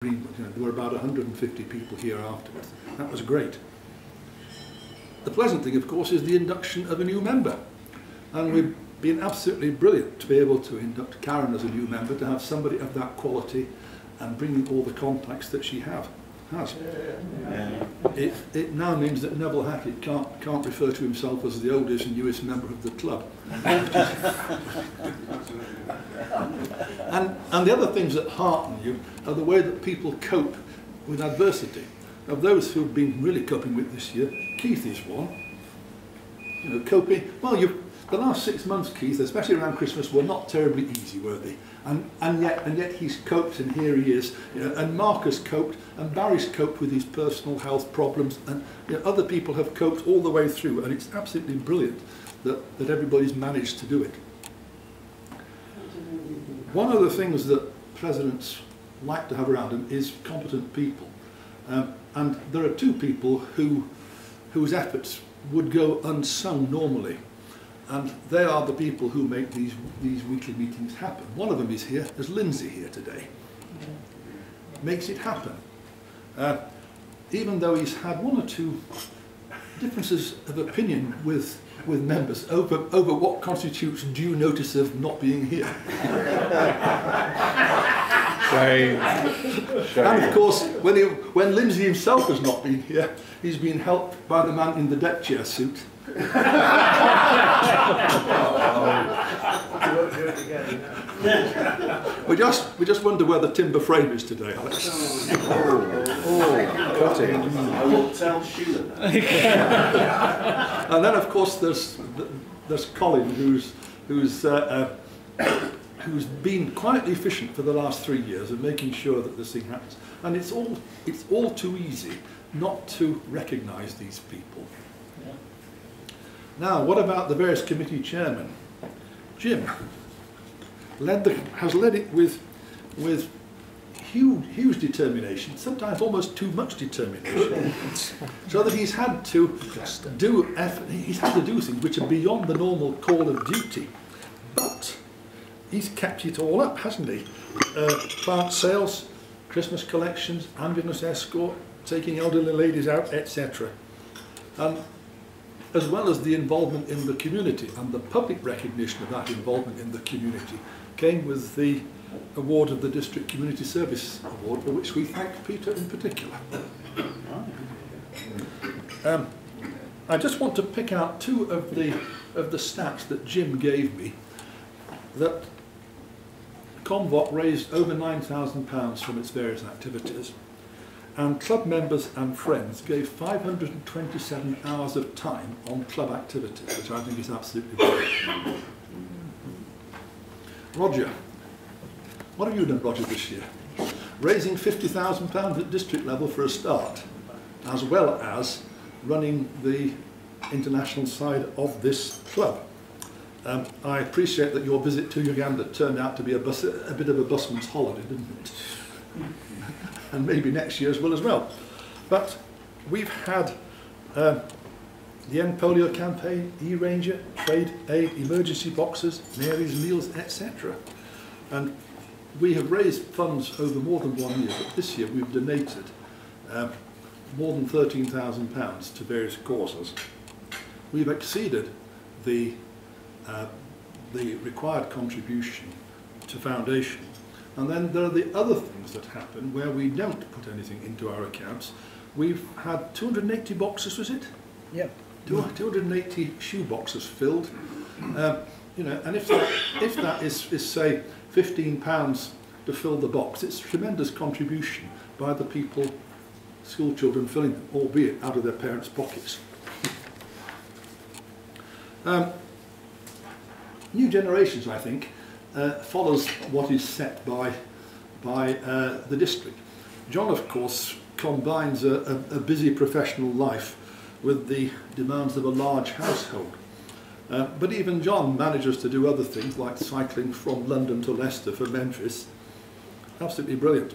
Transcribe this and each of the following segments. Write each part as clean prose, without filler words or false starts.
Greenwood. You know, there were about 150 people here afterwards. That was great. The pleasant thing, of course, is the induction of a new member. And we've been absolutely brilliant to be able to induct Karen as a new member, to have somebody of that quality and bringing all the contacts that she has. It now means that Neville Hackett can't refer to himself as the oldest and newest member of the club. and the other things that hearten you are the way that people cope with adversity. Of those who've been really coping with this year, Keith is one. You know, coping. Well, the last 6 months, Keith, especially around Christmas, were not terribly easy, were they? And yet he's coped, and here he is. You know, and Marcus coped, and Barry's coped with his personal health problems, and you know, other people have coped all the way through, and it's absolutely brilliant that everybody's managed to do it. One of the things that presidents like to have around them is competent people. And there are two people whose efforts would go unsung normally. And they are the people who make these weekly meetings happen. One of them is here, there's Lindsay here today. Makes it happen. Even though he's had one or two differences of opinion with members over what constitutes due notice of not being here. Shame. And of course, when Lindsay himself has not been here, he's been helped by the man in the deck chair suit. We just wonder where the timber frame is today, Alex. Got it. I will tell Sheila. And then, of course, there's Colin, who's been quite efficient for the last 3 years of making sure that this thing happens. And it's all too easy not to recognise these people. Now, what about the various committee chairmen? Jim has led it with huge determination, sometimes almost too much determination, so that he's had to do things which are beyond the normal call of duty. But he's kept it all up, hasn't he? Plant sales, Christmas collections, ambulance escort, taking elderly ladies out, etc. As well as the involvement in the community, and the public recognition of that involvement in the community came with the award of the District Community Service Award, for which we thank Peter in particular. I just want to pick out two of the stats that Jim gave me. That Convoc raised over £9,000 from its various activities, and club members and friends gave 527 hours of time on club activities, which I think is absolutely brilliant. Roger, what have you done, Roger, this year? Raising £50,000 at district level for a start, as well as running the international side of this club. I appreciate that your visit to Uganda turned out to be a bit of a busman's holiday, didn't it? And maybe next year as well. But we've had the End Polio campaign, E-Ranger, Trade Aid, emergency boxes, Mary's Meals, etc. And we have raised funds over more than 1 year, but this year we've donated more than £13,000 to various causes. We've exceeded the required contribution to foundation. And then there are the other things that happen where we don't put anything into our accounts. We've had 280 boxes, was it? Yep. 280 shoe boxes filled. You know, and if that is say £15 to fill the box, it's a tremendous contribution by the people, school children filling them, albeit out of their parents' pockets. New Generations, I think, follows what is set by the district. John, of course, combines a busy professional life with the demands of a large household. But even John manages to do other things like cycling from London to Leicester for Memphis. Absolutely brilliant.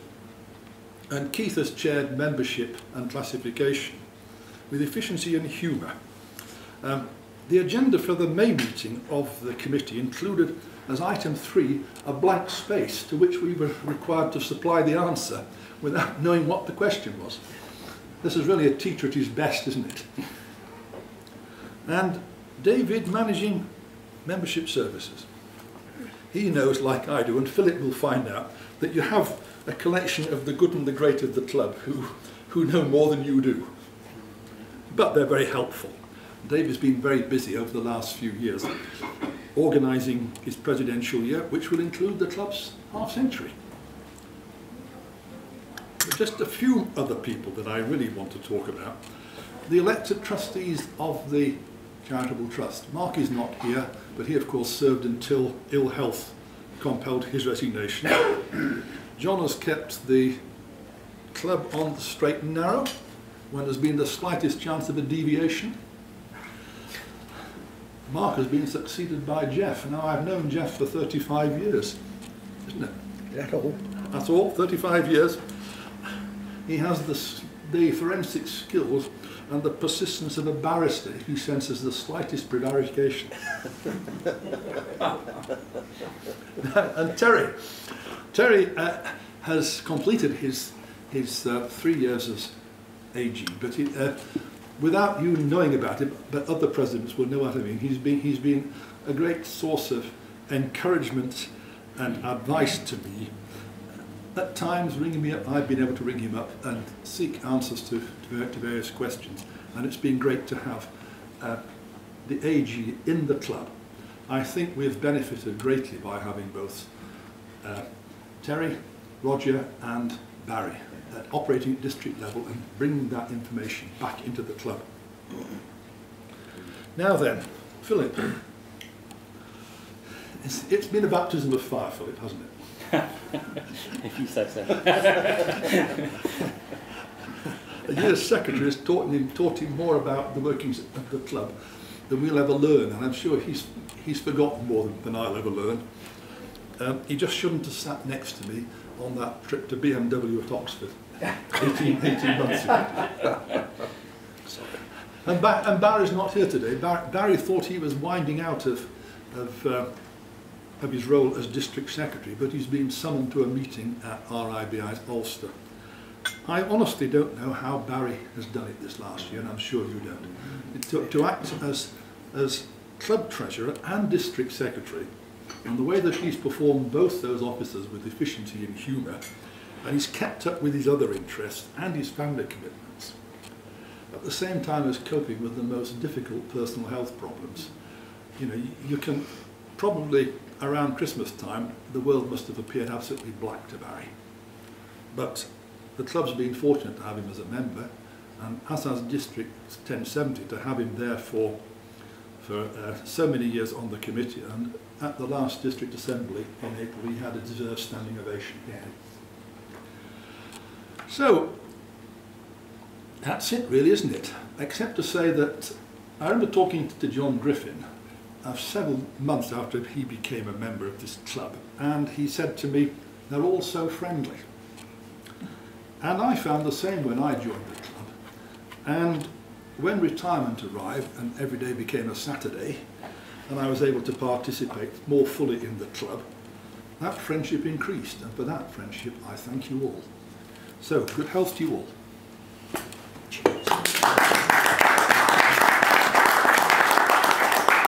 And Keith has chaired membership and classification with efficiency and humour. The agenda for the May meeting of the committee included, as item 3, a blank space to which we were required to supply the answer, without knowing what the question was. This is really a teacher at his best, isn't it? And David managing membership services. He knows, like I do, and Philip will find out, that you have a collection of the good and the great of the club who know more than you do. But they're very helpful. David's been very busy over the last few years organising his presidential year, which will include the club's half-century. Just a few other people that I really want to talk about. The elected trustees of the Charitable Trust. Mark is not here, but he of course served until ill health compelled his resignation. John has kept the club on the straight and narrow when there's been the slightest chance of a deviation. Mark has been succeeded by Jeff. Now I've known Jeff for 35 years, isn't it? That's all. That's all, 35 years. He has the forensic skills and the persistence of a barrister if he senses the slightest prevarication. And Terry has completed his 3 years as AG, but without you knowing about it, but other presidents will know what I mean. He's been a great source of encouragement and advice to me. At times, ringing me up, I've been able to ring him up and seek answers to various questions, and it's been great to have the AG in the club. I think we've benefited greatly by having both Terry, Roger and Barry operating at district level and bringing that information back into the club. Now then, Philip, it's been a baptism of fire, Philip, hasn't it? If you say so. A year's secretary has taught him more about the workings of the club than we'll ever learn, and I'm sure he's forgotten more than I'll ever learn. He just shouldn't have sat next to me on that trip to BMW at Oxford 18 months ago. And Barry's not here today. Barry thought he was winding out of his role as district secretary, but he's been summoned to a meeting at RIBI's Ulster. I honestly don't know how Barry has done it this last year, and I'm sure you don't. To act as club treasurer and district secretary, and the way that he's performed both those offices with efficiency and humour, and he's kept up with his other interests and his family commitments, at the same time as coping with the most difficult personal health problems. You know, you can probably, around Christmas time, the world must have appeared absolutely black to Barry. But the club's been fortunate to have him as a member, and as has District 1070 to have him there for so many years on the committee, and at the last district assembly in April he had a deserved standing ovation. Yeah. So that's it really, isn't it? Except to say that I remember talking to John Griffin several months after he became a member of this club, and he said to me, they're all so friendly. And I found the same when I joined the club. And when retirement arrived and every day became a Saturday, and I was able to participate more fully in the club, that friendship increased, and for that friendship I thank you all. So, good health to you all.